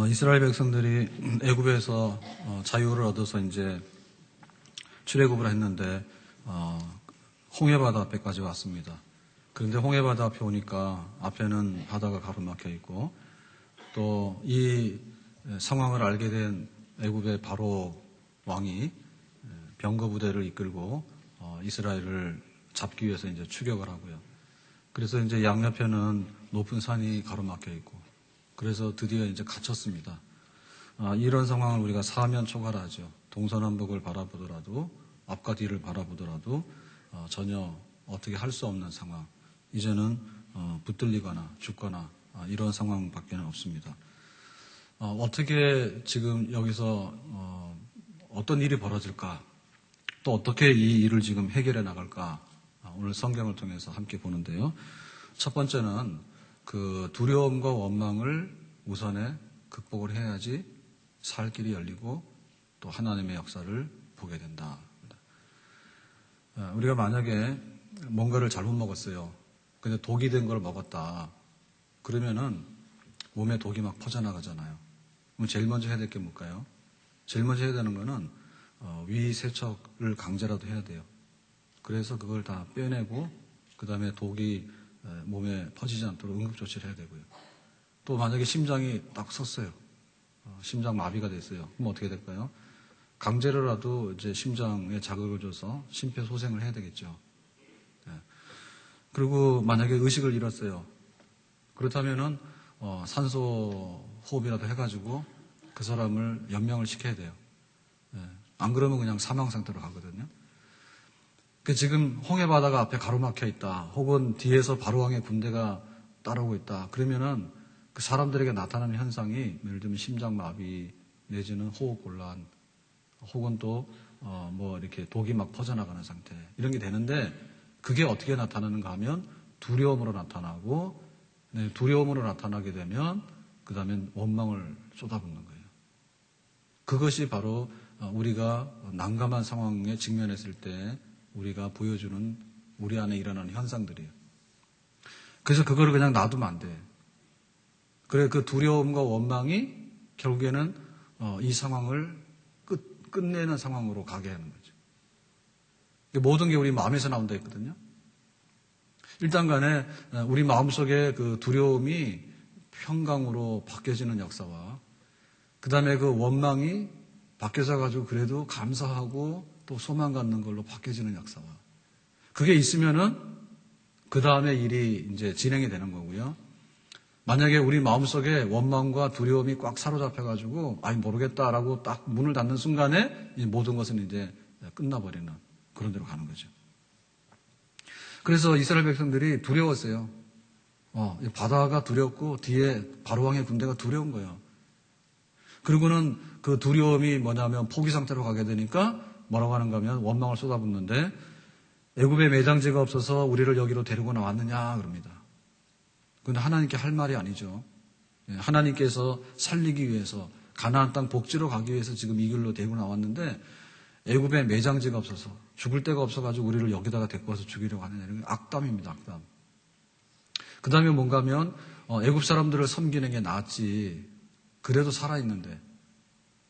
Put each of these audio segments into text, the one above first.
이스라엘 백성들이 애굽에서 자유를 얻어서 이제 출애굽을 했는데 홍해바다 앞에까지 왔습니다. 그런데 홍해바다 앞에 오니까 앞에는 바다가 가로막혀 있고 또 이 상황을 알게 된 애굽의 바로 왕이 병거 부대를 이끌고 이스라엘을 잡기 위해서 이제 추격을 하고요. 그래서 이제 양옆에는 높은 산이 가로막혀 있고 그래서 드디어 이제 갇혔습니다. 이런 상황을 우리가 사면초가라죠. 동서남북을 바라보더라도 앞과 뒤를 바라보더라도 전혀 어떻게 할 수 없는 상황. 이제는 붙들리거나 죽거나 이런 상황밖에 없습니다. 어떻게 지금 여기서 어떤 일이 벌어질까? 또 어떻게 이 일을 지금 해결해 나갈까? 오늘 성경을 통해서 함께 보는데요. 첫 번째는 그 두려움과 원망을 우선에 극복을 해야지 살 길이 열리고 또 하나님의 역사를 보게 된다. 우리가 만약에 뭔가를 잘못 먹었어요. 근데 독이 된 걸 먹었다. 그러면은 몸에 독이 막 퍼져나가잖아요. 그럼 제일 먼저 해야 될 게 뭘까요? 제일 먼저 해야 되는 거는 위 세척을 강제라도 해야 돼요. 그래서 그걸 다 빼내고 그 다음에 독이 몸에 퍼지지 않도록 응급조치를 해야 되고요. 또 만약에 심장이 딱 섰어요. 심장 마비가 됐어요. 그럼 어떻게 될까요? 강제로라도 이제 심장에 자극을 줘서 심폐소생을 해야 되겠죠. 그리고 만약에 의식을 잃었어요. 그렇다면은 산소 호흡이라도 해가지고 그 사람을 연명을 시켜야 돼요. 안 그러면 그냥 사망 상태로 가거든요. 지금 홍해바다가 앞에 가로막혀 있다. 혹은 뒤에서 바로왕의 군대가 따라오고 있다. 그러면은 그 사람들에게 나타나는 현상이 예를 들면 심장마비 내지는 호흡곤란 혹은 또 이렇게 독이 막 퍼져나가는 상태 이런 게 되는데 그게 어떻게 나타나는가 하면 두려움으로 나타나고 두려움으로 나타나게 되면 그 다음엔 원망을 쏟아붓는 거예요. 그것이 바로 우리가 난감한 상황에 직면했을 때 우리가 보여주는 우리 안에 일어나는 현상들이에요. 그래서 그거를 그냥 놔두면 안 돼. 그래 그 두려움과 원망이 결국에는 이 상황을 끝내는 상황으로 가게 하는 거죠. 모든 게 우리 마음에서 나온다 했거든요. 일단 간에 우리 마음속에 그 두려움이 평강으로 바뀌어지는 역사와 그 다음에 그 원망이 바뀌어져 가지고 그래도 감사하고 또 소망 갖는 걸로 바뀌어지는 역사와 그게 있으면은 그 다음에 일이 이제 진행이 되는 거고요. 만약에 우리 마음속에 원망과 두려움이 꽉 사로잡혀 가지고 모르겠다라고 딱 문을 닫는 순간에 모든 것은 이제 끝나버리는 그런 데로 가는 거죠. 그래서 이스라엘 백성들이 두려웠어요. 바다가 두렵고 뒤에 바로왕의 군대가 두려운 거예요. 그리고는 그 두려움이 뭐냐면 포기 상태로 가게 되니까 뭐라고 하는가 하면 원망을 쏟아붓는데 애굽에 매장지가 없어서 우리를 여기로 데리고 나왔느냐 그럽니다. 그런데 하나님께 할 말이 아니죠. 하나님께서 살리기 위해서 가나안 땅 복지로 가기 위해서 지금 이 길로 데리고 나왔는데 애굽에 매장지가 없어서 죽을 데가 없어가지고 우리를 여기다가 데리고 와서 죽이려고 하느냐 이런 게 악담입니다. 악담. 그 다음에 뭔가 하면 애굽 사람들을 섬기는 게 낫지. 그래도 살아있는데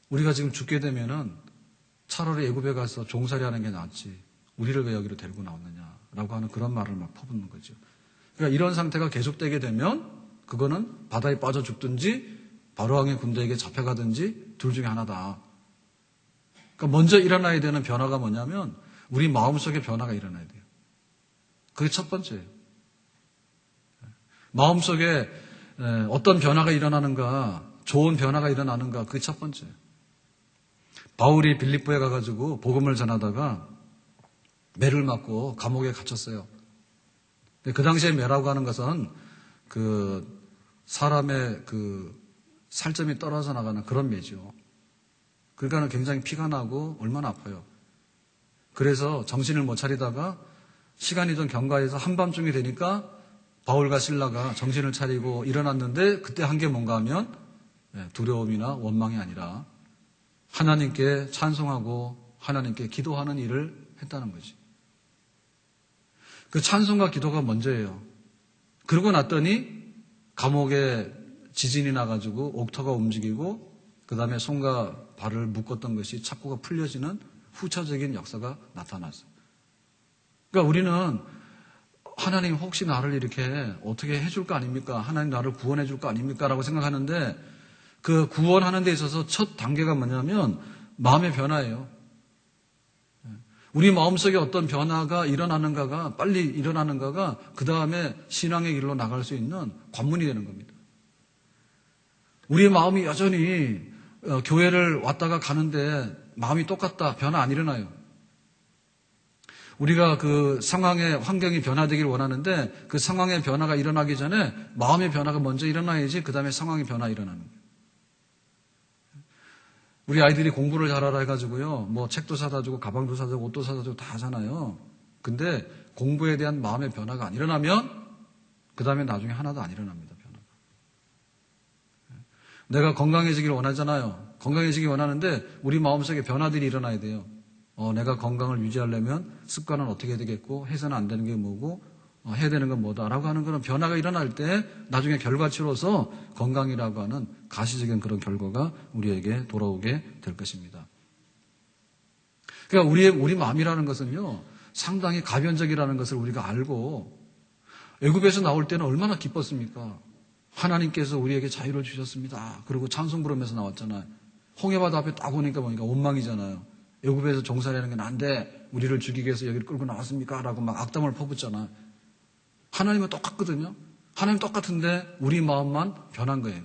우리가 지금 죽게 되면은 차라리 애굽에 가서 종살이 하는 게 낫지. 우리를 왜 여기로 데리고 나왔느냐라고 하는 그런 말을 막 퍼붓는 거죠. 그러니까 이런 상태가 계속되게 되면 그거는 바다에 빠져 죽든지 바로왕의 군대에게 잡혀가든지 둘 중에 하나다. 그러니까 먼저 일어나야 되는 변화가 뭐냐면 우리 마음속에 변화가 일어나야 돼요. 그게 첫 번째예요. 마음속에 어떤 변화가 일어나는가, 좋은 변화가 일어나는가, 그게 첫 번째예요. 바울이 빌립보에 가가지고 복음을 전하다가 매를 맞고 감옥에 갇혔어요. 그 당시에 매라고 하는 것은 그 사람의 그 살점이 떨어져 나가는 그런 매죠. 그러니까 굉장히 피가 나고 얼마나 아파요. 그래서 정신을 못 차리다가 시간이 좀 경과해서 한밤중이 되니까 바울과 실라가 정신을 차리고 일어났는데 그때 한 게 뭔가 하면 두려움이나 원망이 아니라 하나님께 찬송하고 하나님께 기도하는 일을 했다는 거지. 그 찬송과 기도가 먼저예요. 그러고 났더니 감옥에 지진이 나가지고 옥터가 움직이고 그 다음에 손과 발을 묶었던 것이 착고가 풀려지는 후차적인 역사가 나타났어요. 그러니까 우리는 하나님 혹시 나를 이렇게 어떻게 해줄 거 아닙니까? 하나님 나를 구원해 줄 거 아닙니까? 라고 생각하는데 그 구원하는 데 있어서 첫 단계가 뭐냐면 마음의 변화예요. 우리 마음속에 어떤 변화가 일어나는가가 빨리 일어나는가가 그 다음에 신앙의 길로 나갈 수 있는 관문이 되는 겁니다. 우리의 마음이 여전히 교회를 왔다가 가는데 마음이 똑같다. 변화 안 일어나요. 우리가 그 상황의 환경이 변화되기를 원하는데 그 상황의 변화가 일어나기 전에 마음의 변화가 먼저 일어나야지 그 다음에 상황의 변화 일어나는 거예요. 우리 아이들이 공부를 잘하라 해가지고요. 뭐 책도 사다 주고 가방도 사다 주고 옷도 사다 주고 다 하잖아요. 근데 공부에 대한 마음의 변화가 안 일어나면 그 다음에 나중에 하나도 안 일어납니다. 변화가. 내가 건강해지기를 원하잖아요. 건강해지기 원하는데 우리 마음속에 변화들이 일어나야 돼요. 내가 건강을 유지하려면 습관은 어떻게 해야 되겠고 해서는 안 되는 게 뭐고 해야 되는 건 뭐다라고 하는 그런 변화가 일어날 때 나중에 결과치로서 건강이라고 하는 가시적인 그런 결과가 우리에게 돌아오게 될 것입니다. 그러니까 우리 마음이라는 것은요 상당히 가변적이라는 것을 우리가 알고 애굽에서 나올 때는 얼마나 기뻤습니까? 하나님께서 우리에게 자유를 주셨습니다. 그리고 찬송 부르면서 나왔잖아요. 홍해바다 앞에 딱 오니까 보니까 원망이잖아요. 애굽에서 종살이하는 건 안 돼. 우리를 죽이기 위해서 여기를 끌고 나왔습니까? 라고 막 악담을 퍼붓잖아. 하나님은 똑같거든요. 하나님 똑같은데 우리 마음만 변한 거예요.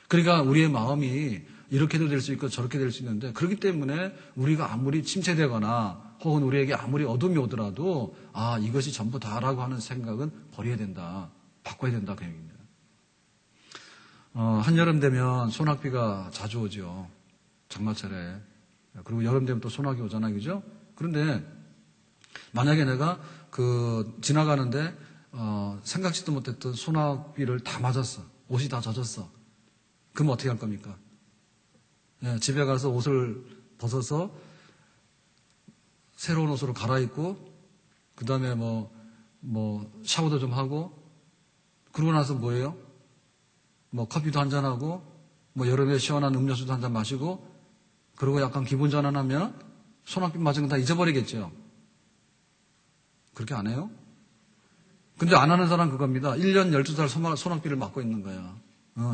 그러니까 우리의 마음이 이렇게도 될 수 있고 저렇게 될 수 있는데 그렇기 때문에 우리가 아무리 침체되거나 혹은 우리에게 아무리 어둠이 오더라도 이것이 전부 다라고 하는 생각은 버려야 된다. 바꿔야 된다 그 얘기입니다. 한여름 되면 소낙비가 자주 오죠. 장마철에. 그리고 여름 되면 또 소나기 오잖아요. 그죠? 그런데 만약에 내가 지나가는데 생각지도 못했던 소나비를 다 맞았어. 옷이 다 젖었어. 그럼 어떻게 할 겁니까? 집에 가서 옷을 벗어서 새로운 옷으로 갈아입고 그 다음에 샤워도 좀 하고 그러고 나서 뭐예요? 커피도 한잔하고 여름에 시원한 음료수도 한잔 마시고 그리고 약간 기분 전환하면 소나비 맞은 건 다 잊어버리겠죠. 그렇게 안 해요? 근데 안 하는 사람 그겁니다. 1년 12살 소나비를 맞고 있는 거야.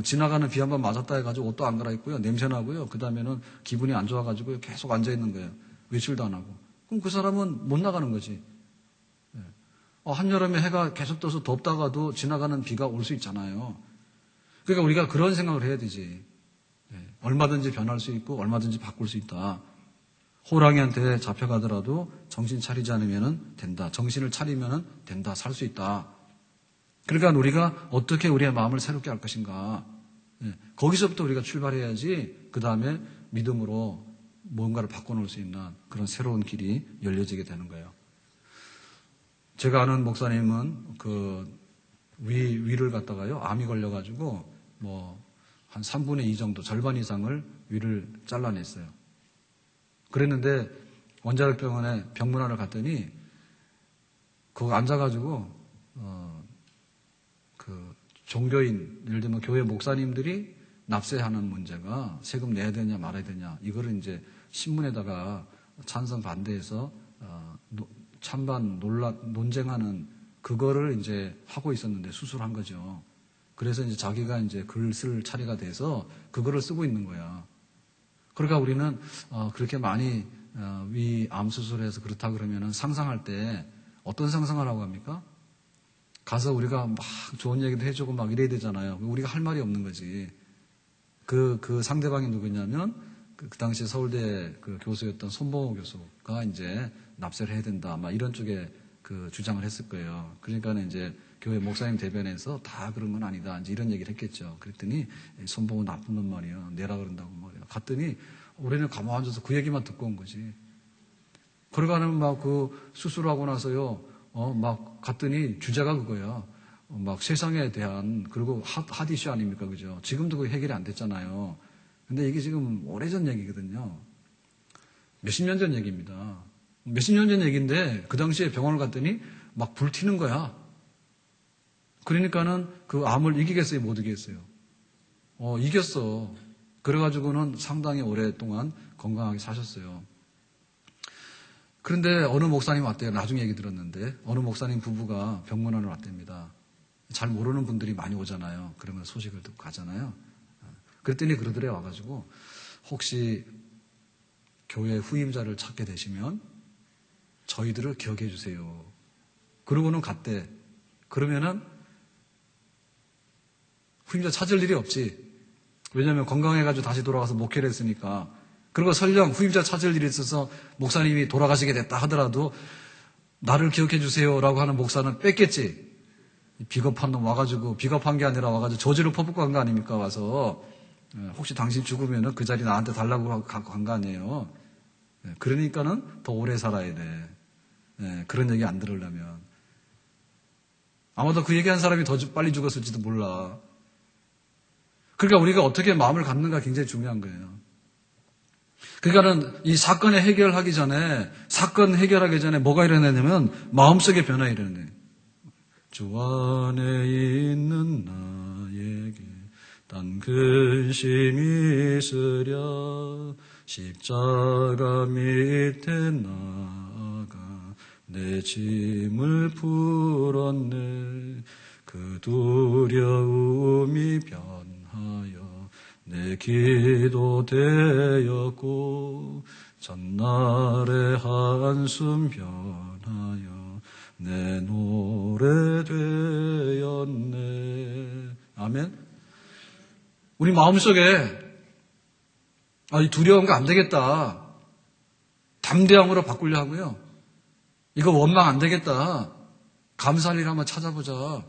지나가는 비 한 번 맞았다 해가지고 옷도 안 갈아입고요. 냄새나고요. 그 다음에는 기분이 안 좋아가지고 계속 앉아있는 거예요. 외출도 안 하고. 그럼 그 사람은 못 나가는 거지. 한여름에 해가 계속 떠서 덥다가도 지나가는 비가 올 수 있잖아요. 그러니까 우리가 그런 생각을 해야 되지. 얼마든지 변할 수 있고 얼마든지 바꿀 수 있다. 호랑이한테 잡혀가더라도 정신 차리지 않으면 된다. 정신을 차리면 된다. 살 수 있다. 그러니까 우리가 어떻게 우리의 마음을 새롭게 할 것인가. 거기서부터 우리가 출발해야지 그 다음에 믿음으로 뭔가를 바꿔놓을 수 있는 그런 새로운 길이 열려지게 되는 거예요. 제가 아는 목사님은 위를 갖다가요 암이 걸려가지고 한 3분의 2 정도 절반 이상을 위를 잘라냈어요. 그랬는데 원자력병원에 병문안을 갔더니 거기 앉아가지고 종교인 예를 들면 교회 목사님들이 납세하는 문제가 세금 내야 되냐 말아야 되냐 이거를 이제 신문에다가 찬성 반대해서 찬반 논쟁하는 그거를 이제 하고 있었는데 수술한 거죠. 그래서 이제 자기가 이제 글 쓸 차례가 돼서 그거를 쓰고 있는 거야. 그러니까 우리는 그렇게 많이 위 암 수술해서 그렇다 그러면은 상상할 때 어떤 상상을 하고 합니까? 가서 우리가 막 좋은 얘기도 해주고 막 이래야 되잖아요. 우리가 할 말이 없는 거지. 그 상대방이 누구냐면 그 당시 서울대 교수였던 손봉호 교수가 이제 납세를 해야 된다. 막 이런 쪽에 주장을 했을 거예요. 그러니까 이제 교회 목사님 대변에서 다 그런 건 아니다. 이제 이런 얘기를 했겠죠. 그랬더니 손봉호 나쁜 놈 말이야. 내라 그런다고 말이야. 갔더니 우리는 가만히 앉아서 그 얘기만 듣고 온 거지. 그러가는 막 수술하고 나서요. 막 갔더니 주제가 그거야. 막 세상에 대한 그리고 핫 이슈 아닙니까? 그죠? 지금도 그 해결이 안 됐잖아요. 근데 이게 지금 오래전 얘기거든요. 몇십 년 전 얘기입니다. 몇십 년 전 얘기인데 그 당시에 병원을 갔더니 막 불 튀는 거야. 그러니까는 그 암을 이기겠어요? 못 이기겠어요? 이겼어. 그래가지고는 상당히 오랫동안 건강하게 사셨어요. 그런데 어느 목사님 왔대요. 나중에 얘기 들었는데 어느 목사님 부부가 병문안을 왔답니다. 잘 모르는 분들이 많이 오잖아요. 그러면 소식을 듣고 가잖아요. 그랬더니 그러더래요. 와가지고 혹시 교회 후임자를 찾게 되시면 저희들을 기억해 주세요. 그러고는 갔대. 그러면은 후임자 찾을 일이 없지. 왜냐하면 건강해가지고 다시 돌아가서 목회를 했으니까. 그리고 설령 후임자 찾을 일이 있어서 목사님이 돌아가시게 됐다 하더라도 나를 기억해 주세요라고 하는 목사는 뺐겠지. 비겁한 놈 와가지고, 비겁한 게 아니라 와가지고 저주를 퍼붓고 간 거 아닙니까? 와서 혹시 당신 죽으면은 그 자리 나한테 달라고 간 거 아니에요. 그러니까는 더 오래 살아야 돼. 그런 얘기 안 들으려면. 아마도 그 얘기한 사람이 더 빨리 죽었을지도 몰라. 그러니까 우리가 어떻게 마음을 갖는가 굉장히 중요한 거예요. 그러니까는 이 사건 해결하기 전에 뭐가 일어나냐면 마음속의 변화가 일어나요. 주 안에 있는 나에게 단 근심이 있으랴 십자가 밑에 나아가 내 짐을 풀었네. 그 두려움이 변하여 내 기도 되었고 전날의 한숨 변하여 내 노래 되었네. 아멘. 우리 마음속에 이 두려움과 안 되겠다. 담대함으로 바꾸려 하고요. 이거 원망 안 되겠다. 감사할 일 한번 찾아보자.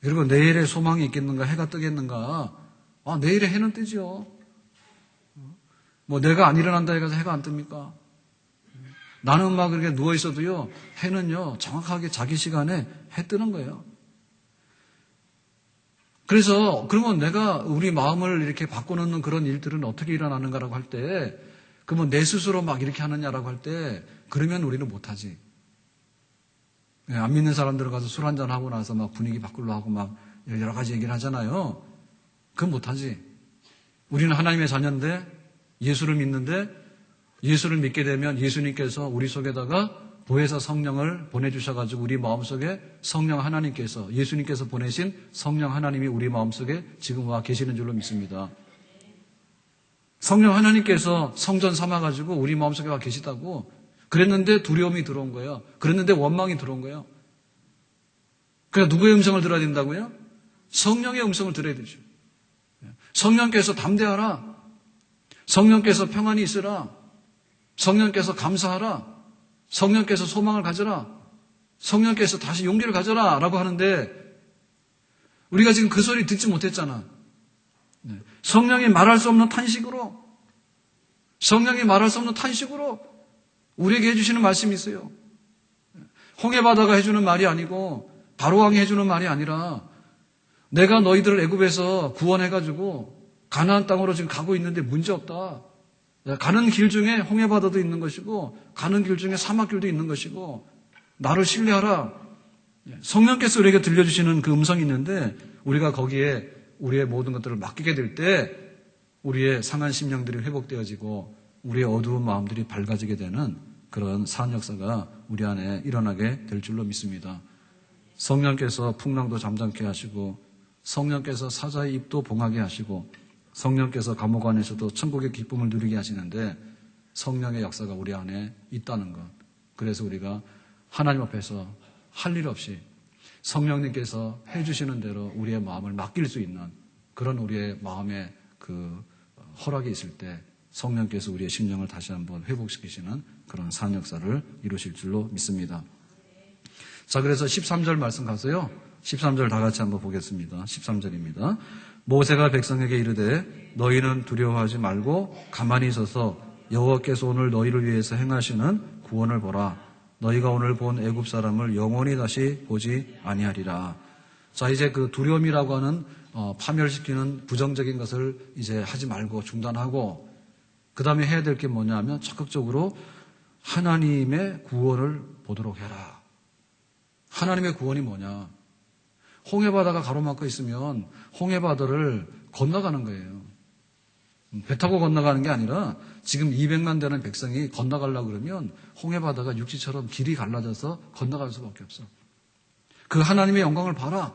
그리고 내일의 소망이 있겠는가? 해가 뜨겠는가? 내일의 해는 뜨죠. 뭐 내가 안 일어난다 해서 해가 안 뜹니까? 나는 막 그렇게 누워 있어도요, 해는요, 정확하게 자기 시간에 해 뜨는 거예요. 그래서, 그러면 내가 우리 마음을 이렇게 바꿔놓는 그런 일들은 어떻게 일어나는가라고 할 때, 그러면 내 스스로 막 이렇게 하느냐라고 할 때, 그러면 우리는 못하지. 안 믿는 사람들 가서 술 한잔 하고 나서 막 분위기 바꾸려고 하고 막 여러 가지 얘기를 하잖아요. 그건 못하지. 우리는 하나님의 자녀인데, 예수를 믿는데, 예수를 믿게 되면 예수님께서 우리 속에다가 보혜사 성령을 보내주셔가지고 우리 마음속에 성령 하나님께서, 예수님께서 보내신 성령 하나님이 우리 마음속에 지금 와 계시는 줄로 믿습니다. 성령 하나님께서 성전 삼아가지고 우리 마음속에 와 계시다고. 그랬는데 두려움이 들어온 거예요. 그랬는데 원망이 들어온 거예요. 그러니까 누구의 음성을 들어야 된다고요? 성령의 음성을 들어야 되죠. 성령께서 담대하라. 성령께서 평안히 있으라. 성령께서 감사하라. 성령께서 소망을 가져라. 성령께서 다시 용기를 가져라. 라고 하는데 우리가 지금 그 소리 듣지 못했잖아. 성령이 말할 수 없는 탄식으로 우리에게 해주시는 말씀이 있어요. 홍해바다가 해주는 말이 아니고 바로왕이 해주는 말이 아니라 내가 너희들을 애굽에서 구원해가지고 가나안 땅으로 지금 가고 있는데 문제없다. 가는 길 중에 홍해바다도 있는 것이고 가는 길 중에 사막길도 있는 것이고 나를 신뢰하라. 성령께서 우리에게 들려주시는 그 음성이 있는데 우리가 거기에 우리의 모든 것들을 맡기게 될 때 우리의 상한 심령들이 회복되어지고 우리의 어두운 마음들이 밝아지게 되는 그런 사한 역사가 우리 안에 일어나게 될 줄로 믿습니다. 성령께서 풍랑도 잠잠케 하시고 성령께서 사자의 입도 봉하게 하시고 성령께서 감옥 안에서도 천국의 기쁨을 누리게 하시는데 성령의 역사가 우리 안에 있다는 것. 그래서 우리가 하나님 앞에서 할 일 없이 성령님께서 해주시는 대로 우리의 마음을 맡길 수 있는 그런 우리의 마음의 그 허락이 있을 때 성령께서 우리의 심령을 다시 한번 회복시키시는 그런 산 역사를 이루실 줄로 믿습니다. 자, 그래서 13절 말씀 가서요. 13절 다 같이 한번 보겠습니다. 13절입니다. 모세가 백성에게 이르되 너희는 두려워하지 말고 가만히 있어서 여호와께서 오늘 너희를 위해서 행하시는 구원을 보라. 너희가 오늘 본 애굽 사람을 영원히 다시 보지 아니하리라. 자, 이제 그 두려움이라고 하는 파멸시키는 부정적인 것을 이제 하지 말고 중단하고 그 다음에 해야 될 게 뭐냐 하면 적극적으로 하나님의 구원을 보도록 해라. 하나님의 구원이 뭐냐? 홍해바다가 가로막혀 있으면 홍해바다를 건너가는 거예요. 배 타고 건너가는 게 아니라 지금 200만 되는 백성이 건너가려고 그러면 홍해바다가 육지처럼 길이 갈라져서 건너갈 수밖에 없어. 그 하나님의 영광을 봐라.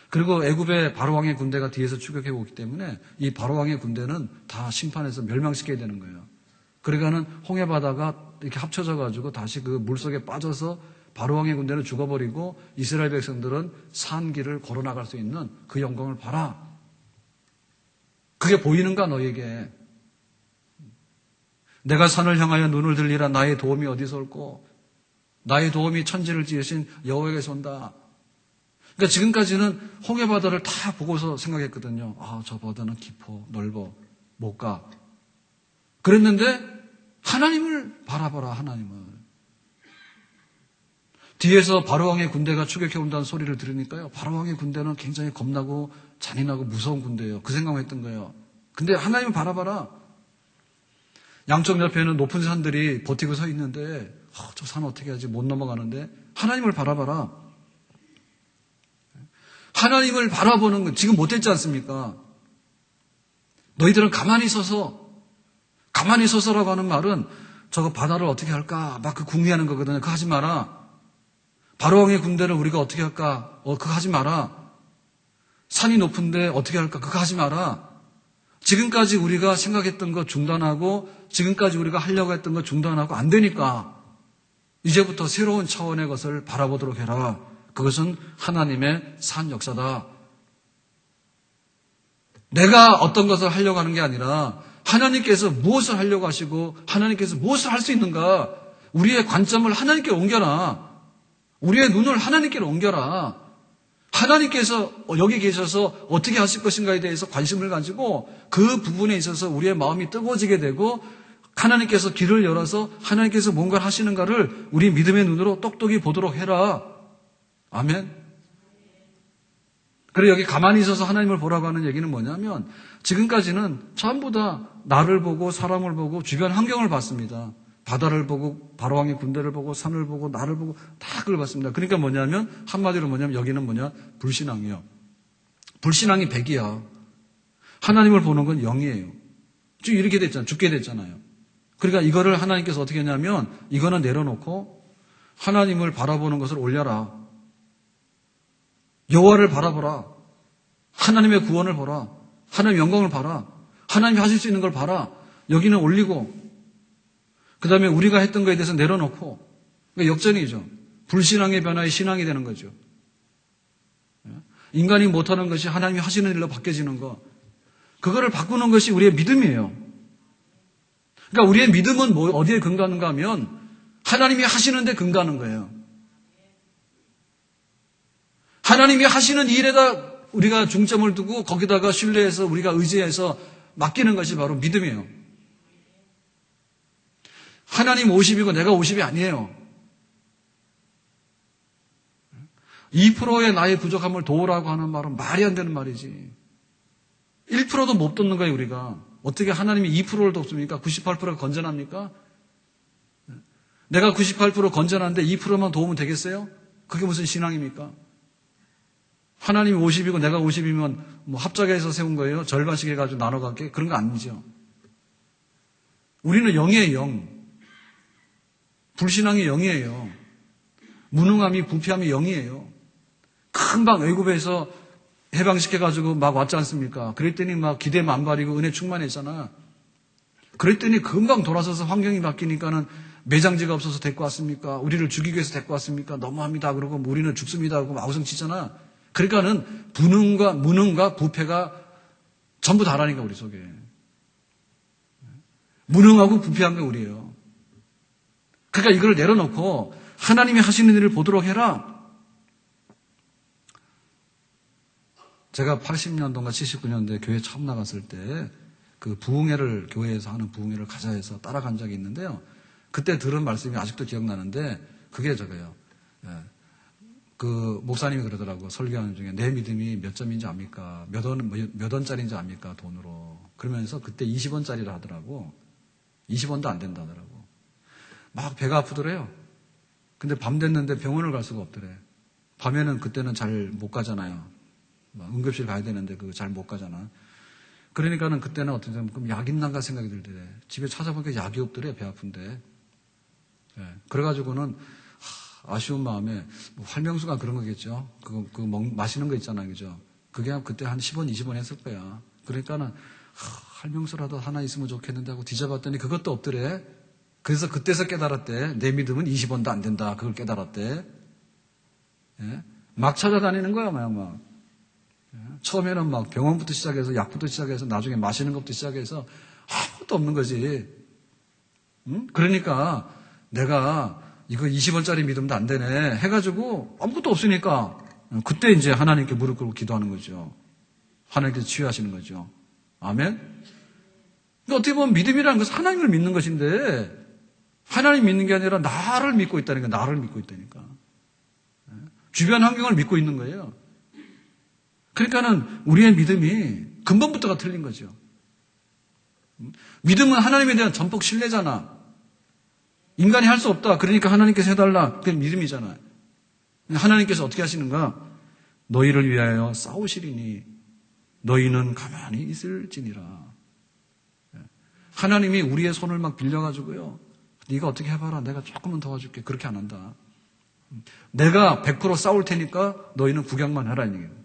그리고 애굽의 바로왕의 군대가 뒤에서 추격해 오기 때문에 이 바로왕의 군대는 다 심판해서 멸망시켜야 되는 거예요. 그러니까는 홍해바다가 이렇게 합쳐져 가지고 다시 그 물속에 빠져서 바로왕의 군대는 죽어버리고 이스라엘 백성들은 산 길을 걸어 나갈 수 있는 그 영광을 봐라. 그게 보이는가 너에게? 내가 산을 향하여 눈을 들리라. 나의 도움이 어디서 올꼬? 나의 도움이 천지를 지으신 여호와에게서 온다. 그러니까 지금까지는 홍해바다를 다 보고서 생각했거든요. 아, 저 바다는 깊어, 넓어, 못 가. 그랬는데 하나님을 바라봐라, 하나님을. 뒤에서 바로왕의 군대가 추격해 온다는 소리를 들으니까요. 바로왕의 군대는 굉장히 겁나고 잔인하고 무서운 군대예요. 그 생각을 했던 거예요. 근데 하나님을 바라봐라. 양쪽 옆에는 높은 산들이 버티고 서 있는데 저 산 어떻게 하지? 못 넘어가는데 하나님을 바라봐라. 하나님을 바라보는 건 지금 못했지 않습니까? 너희들은 가만히 서서라고 하는 말은 저거 바다를 어떻게 할까? 막 그 궁리하는 거거든요. 그거 하지 마라. 바로왕의 군대를 우리가 어떻게 할까? 그거 하지 마라. 산이 높은데 어떻게 할까? 그거 하지 마라. 지금까지 우리가 생각했던 거 중단하고 지금까지 우리가 하려고 했던 거 중단하고 안 되니까 이제부터 새로운 차원의 것을 바라보도록 해라. 그것은 하나님의 산 역사다. 내가 어떤 것을 하려고 하는 게 아니라 하나님께서 무엇을 하려고 하시고 하나님께서 무엇을 할 수 있는가. 우리의 관점을 하나님께 옮겨라. 우리의 눈을 하나님께 옮겨라. 하나님께서 여기 계셔서 어떻게 하실 것인가에 대해서 관심을 가지고 그 부분에 있어서 우리의 마음이 뜨거워지게 되고 하나님께서 길을 열어서 하나님께서 뭔가를 하시는가를 우리 믿음의 눈으로 똑똑히 보도록 해라. 아멘. 그리고 여기 가만히 있어서 하나님을 보라고 하는 얘기는 뭐냐면 지금까지는 전부 다 나를 보고 사람을 보고 주변 환경을 봤습니다. 바다를 보고 바로왕의 군대를 보고 산을 보고 나를 보고 다 그걸 봤습니다. 그러니까 뭐냐면 한마디로 뭐냐면 여기는 뭐냐? 불신앙이요. 불신앙이 100이야. 하나님을 보는 건 0이에요. 지금 이렇게 됐잖아요. 죽게 됐잖아요. 그러니까 이거를 하나님께서 어떻게 했냐면 이거는 내려놓고 하나님을 바라보는 것을 올려라. 여호와를 바라보라. 하나님의 구원을 보라. 하나님의 영광을 봐라. 하나님이 하실 수 있는 걸 봐라. 여기는 올리고 그 다음에 우리가 했던 거에 대해서 내려놓고 그러니까 역전이죠. 불신앙의 변화에 신앙이 되는 거죠. 인간이 못하는 것이 하나님이 하시는 일로 바뀌어지는 거. 그거를 바꾸는 것이 우리의 믿음이에요. 그러니까 우리의 믿음은 어디에 근거하는가 하면 하나님이 하시는 데 근거하는 거예요. 하나님이 하시는 일에다 우리가 중점을 두고 거기다가 신뢰해서 우리가 의지해서 맡기는 것이 바로 믿음이에요. 하나님 50이고 내가 50이 아니에요. 2%의 나의 부족함을 도우라고 하는 말은 말이 안 되는 말이지. 1%도 못 돕는 거예요, 우리가. 어떻게 하나님이 2%를 돕습니까? 98%가 건전합니까? 내가 98% 건전한데 2%만 도우면 되겠어요? 그게 무슨 신앙입니까? 하나님이 50이고 내가 50이면 뭐 합작해서 세운 거예요? 절반씩 해가지고 나눠갖게? 그런 거 아니죠. 우리는 0이에요, 0. 불신앙이 0이에요. 무능함이, 부패함이 0이에요. 금방 애굽에서 해방시켜가지고 막 왔지 않습니까? 그랬더니 막 기대 만발이고 은혜 충만했잖아. 그랬더니 금방 돌아서서 환경이 바뀌니까는 매장지가 없어서 데리고 왔습니까? 우리를 죽이기 위해서 데리고 왔습니까? 너무합니다. 그러고 우리는 죽습니다. 하고 아우성 치잖아. 그러니까는 무능과 부패가 전부 다라니까 우리 속에. 무능하고 부패한 게 우리예요. 그러니까 이걸 내려놓고 하나님이 하시는 일을 보도록 해라. 제가 80년도인가 79년도에 교회 처음 나갔을 때 그 부흥회를 교회에서 하는 부흥회를 가자 해서 따라간 적이 있는데요. 그때 들은 말씀이 아직도 기억나는데 그게 저거예요. 그 목사님이 그러더라고. 설교하는 중에 내 믿음이 몇 점인지 압니까? 몇 원짜리인지 압니까? 돈으로. 그러면서 그때 20원짜리라 하더라고. 20원도 안 된다 하더라고. 막 배가 아프더래요. 근데 밤 됐는데 병원을 갈 수가 없더래. 밤에는 그때는 잘 못 가잖아요. 응급실 가야 되는데 그거 잘 못 가잖아. 그러니까는 그때는 어떻게 되면 그럼 약 있난가 생각이 들더래. 집에 찾아보니까 약이 없더래, 배 아픈데. 예. 그래가지고는 아쉬운 마음에 뭐 활명수가 그런 거겠죠. 그거 마시는 거 있잖아요, 그죠? 그게 그때 한 10원, 20원 했을 거야. 그러니까는 활명수라도 하나 있으면 좋겠는데 하고 뒤져봤더니 그것도 없더래. 그래서 그때서 깨달았대. 내 믿음은 20원도 안 된다. 그걸 깨달았대. 예? 막 찾아다니는 거야, 막. 예? 처음에는 막 병원부터 시작해서 약부터 시작해서 나중에 마시는 것부터 시작해서 아무것도 없는 거지. 응? 그러니까 내가 이거 20원짜리 믿음도 안 되네 해가지고 아무것도 없으니까 그때 이제 하나님께 무릎 꿇고 기도하는 거죠. 하나님께서 치유하시는 거죠. 아멘? 그러니까 어떻게 보면 믿음이라는 것은 하나님을 믿는 것인데 하나님 믿는 게 아니라 나를 믿고 있다니까. 나를 믿고 있다니까. 주변 환경을 믿고 있는 거예요. 그러니까는 우리의 믿음이 근본부터가 틀린 거죠. 믿음은 하나님에 대한 전폭 신뢰잖아. 인간이 할 수 없다. 그러니까 하나님께서 해달라. 그게 믿음이잖아. 하나님께서 어떻게 하시는가? 너희를 위하여 싸우시리니 너희는 가만히 있을지니라. 하나님이 우리의 손을 막 빌려가지고요. 네가 어떻게 해봐라. 내가 조금은 도와줄게. 그렇게 안 한다. 내가 100% 싸울 테니까 너희는 구경만 해라. 이 얘기예요.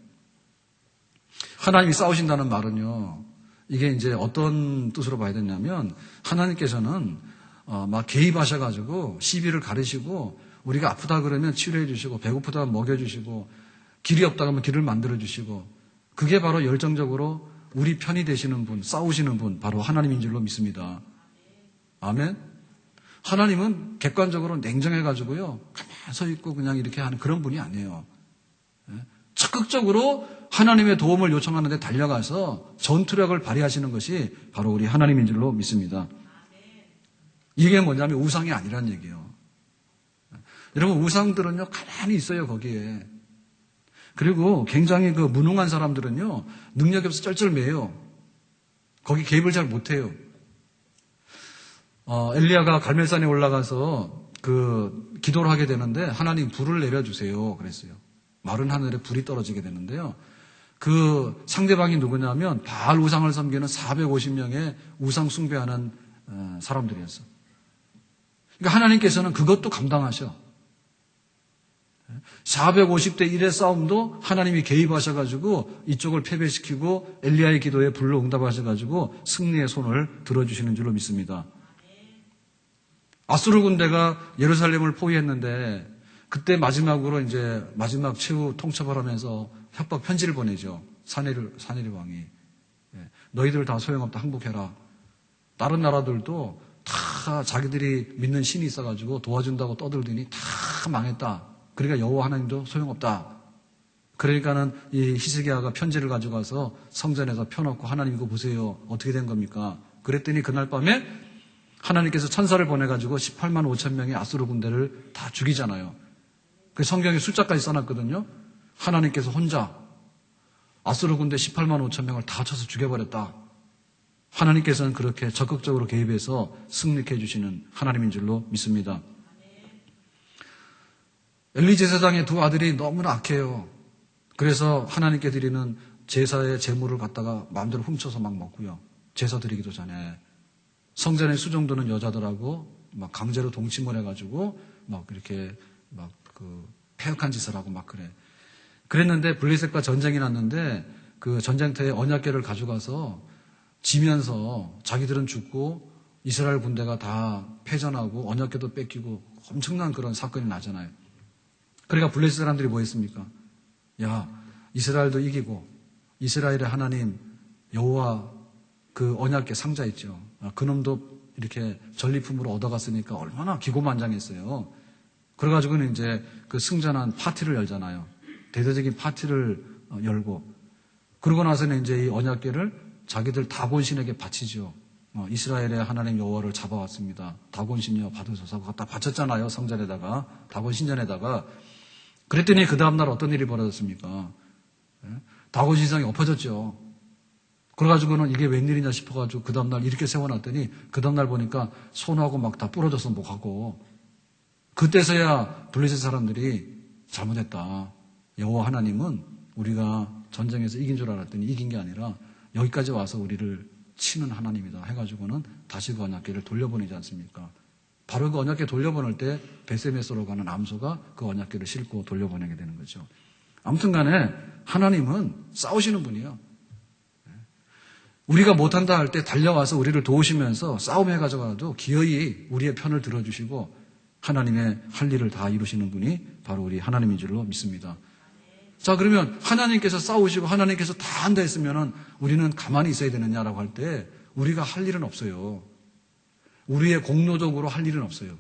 하나님이 싸우신다는 말은요. 이게 이제 어떤 뜻으로 봐야 되냐면 하나님께서는 막 개입하셔가지고 시비를 가르시고 우리가 아프다 그러면 치료해 주시고 배고프다 먹여 주시고 길이 없다 그러면 길을 만들어 주시고 그게 바로 열정적으로 우리 편이 되시는 분, 싸우시는 분 바로 하나님인 줄로 믿습니다. 아멘. 하나님은 객관적으로 냉정해가지고요 가만히 서 있고 그냥 이렇게 하는 그런 분이 아니에요. 적극적으로 하나님의 도움을 요청하는데 달려가서 전투력을 발휘하시는 것이 바로 우리 하나님인 줄로 믿습니다. 이게 뭐냐면 우상이 아니란 얘기예요. 여러분 우상들은요 가만히 있어요 거기에. 그리고 굉장히 그 무능한 사람들은요 능력이 없어서 쩔쩔매요. 거기 개입을 잘 못해요. 엘리야가 갈멜산에 올라가서 그 기도를 하게 되는데 하나님 불을 내려주세요 그랬어요. 마른 하늘에 불이 떨어지게 되는데요. 그 상대방이 누구냐면 바알 우상을 섬기는 450명의 우상 숭배하는 사람들이었어. 그러니까 하나님께서는 그것도 감당하셔. 450대 1의 싸움도 하나님이 개입하셔가지고 이쪽을 패배시키고 엘리야의 기도에 불로 응답하셔가지고 승리의 손을 들어주시는 줄로 믿습니다. 아수르 군대가 예루살렘을 포위했는데 그때 마지막으로 이제 마지막 최후 통첩을 하면서 협박 편지를 보내죠. 사네리 왕이. 너희들 다 소용없다. 항복해라. 다른 나라들도 다 자기들이 믿는 신이 있어가지고 도와준다고 떠들더니 다 망했다. 그러니까 여호와 하나님도 소용없다. 그러니까는 이 히스기야가 편지를 가져가서 성전에서 펴놓고 하나님 이거 보세요. 어떻게 된 겁니까? 그랬더니 그날 밤에 하나님께서 천사를 보내가지고 18만 5천 명의 아수르 군대를 다 죽이잖아요. 그 성경에 숫자까지 써놨거든요. 하나님께서 혼자 아수르 군대 18만 5천 명을 다 쳐서 죽여버렸다. 하나님께서는 그렇게 적극적으로 개입해서 승리케 해주시는 하나님인 줄로 믿습니다. 엘리 제사장의 두 아들이 너무나 악해요. 그래서 하나님께 드리는 제사의 제물을 갖다가 마음대로 훔쳐서 막 먹고요. 제사 드리기도 전에 성전에 수종드는 여자들하고 막 강제로 동침을 해가지고 막 이렇게 막 그 폐역한 짓을 하고 막 그래. 그랬는데 블레셋과 전쟁이 났는데 그 전쟁터에 언약궤를 가져가서 지면서 자기들은 죽고 이스라엘 군대가 다 패전하고 언약궤도 뺏기고 엄청난 그런 사건이 나잖아요. 그러니까 블레셋 사람들이 뭐 했습니까? 야, 이스라엘도 이기고 이스라엘의 하나님 여호와 그 언약궤 상자 있죠. 그놈도 이렇게 전리품으로 얻어갔으니까 얼마나 기고만장했어요. 그래가지고는 이제 그 승전한 파티를 열잖아요. 대대적인 파티를 열고 그러고 나서는 이제 이 언약궤를 자기들 다곤신에게 바치죠. 이스라엘의 하나님 여호와를 잡아왔습니다. 다곤신이여 받으소서 갖다 바쳤잖아요. 성전에다가 다곤신전에다가. 그랬더니 그 다음날 어떤 일이 벌어졌습니까? 다곤신상이 엎어졌죠. 그래가지고는 이게 웬일이냐 싶어가지고 그 다음날 이렇게 세워놨더니 그 다음날 보니까 손하고 막 다 부러져서 목하고 그때서야 블레셋 사람들이 잘못했다. 여호와 하나님은 우리가 전쟁에서 이긴 줄 알았더니 이긴 게 아니라 여기까지 와서 우리를 치는 하나님이다 해가지고는 다시 그 언약궤를 돌려보내지 않습니까? 바로 그 언약궤 돌려보낼 때 베세메스로 가는 암소가 그 언약궤를 싣고 돌려보내게 되는 거죠. 아무튼 간에 하나님은 싸우시는 분이에요. 우리가 못한다 할 때 달려와서 우리를 도우시면서 싸움에 가져가도 기어이 우리의 편을 들어주시고 하나님의 할 일을 다 이루시는 분이 바로 우리 하나님인 줄로 믿습니다. 자, 그러면 하나님께서 싸우시고 하나님께서 다 한다 했으면은 우리는 가만히 있어야 되느냐라고 할 때 우리가 할 일은 없어요. 우리의 공로적으로 할 일은 없어요.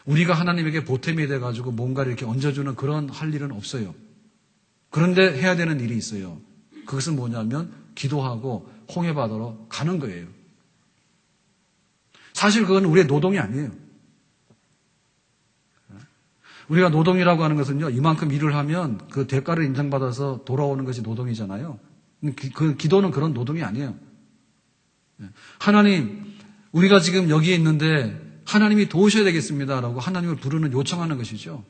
우리가 하나님에게 보탬이 돼가지고 뭔가를 이렇게 얹어주는 그런 할 일은 없어요. 그런데 해야 되는 일이 있어요. 그것은 뭐냐면 기도하고 홍해바다로 가는 거예요. 사실 그건 우리의 노동이 아니에요. 우리가 노동이라고 하는 것은요, 이만큼 일을 하면 그 대가를 인정받아서 돌아오는 것이 노동이잖아요. 그 기도는 그런 노동이 아니에요. 하나님, 우리가 지금 여기에 있는데 하나님이 도우셔야 되겠습니다라고 하나님을 부르는 요청하는 것이죠.